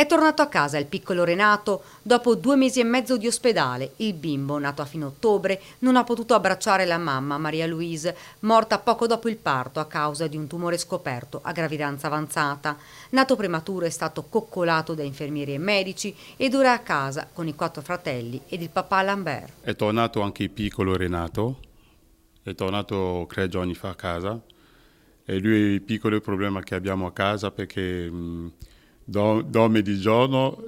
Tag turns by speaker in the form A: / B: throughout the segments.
A: È tornato a casa il piccolo Renato dopo 2 mesi e mezzo di ospedale. Il bimbo, nato a fine ottobre, non ha potuto abbracciare la mamma, Maria Louise, morta poco dopo il parto a causa di un tumore scoperto a gravidanza avanzata. Nato prematuro, è stato coccolato da infermieri e medici ed ora è a casa con i 4 fratelli ed il papà Lambert.
B: È tornato anche il piccolo Renato, è tornato 3 giorni fa a casa e lui è il piccolo problema che abbiamo a casa perché dorme di giorno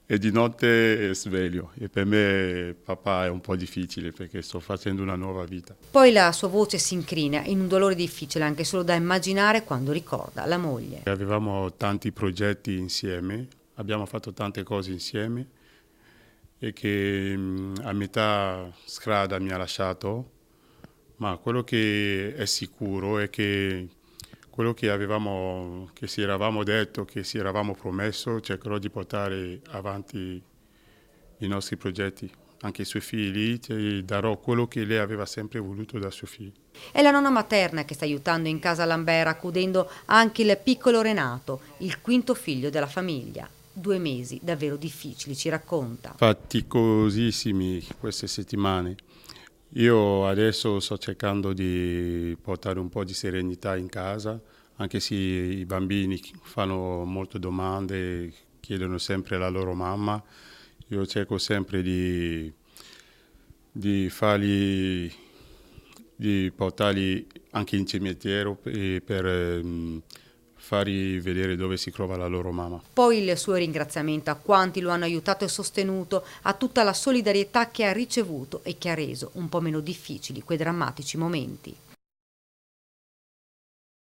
B: e di notte è sveglio e per me papà è un po' difficile perché sto facendo una nuova vita.
A: Poi la sua voce si incrina in un dolore difficile anche solo da immaginare quando ricorda la moglie.
B: Avevamo tanti progetti insieme, abbiamo fatto tante cose insieme e che a metà strada mi ha lasciato, ma quello che è sicuro è che quello che ci eravamo detto, che ci eravamo promesso, cercherò di portare avanti i nostri progetti. Anche i suoi figli, ti darò quello che lei aveva sempre voluto da suo figlio.
A: È la nonna materna che sta aiutando in casa Lambert, accudendo anche il piccolo Renato, il quinto figlio della famiglia. 2 mesi davvero difficili, ci racconta.
B: Faticosissimi queste settimane. Io adesso sto cercando di portare un po' di serenità in casa, anche se i bambini fanno molte domande, chiedono sempre la loro mamma. Io cerco sempre di farli, di portarli anche in cimitero per fargli vedere dove si trova la loro mamma.
A: Poi il suo ringraziamento a quanti lo hanno aiutato e sostenuto, a tutta la solidarietà che ha ricevuto e che ha reso un po' meno difficili quei drammatici momenti.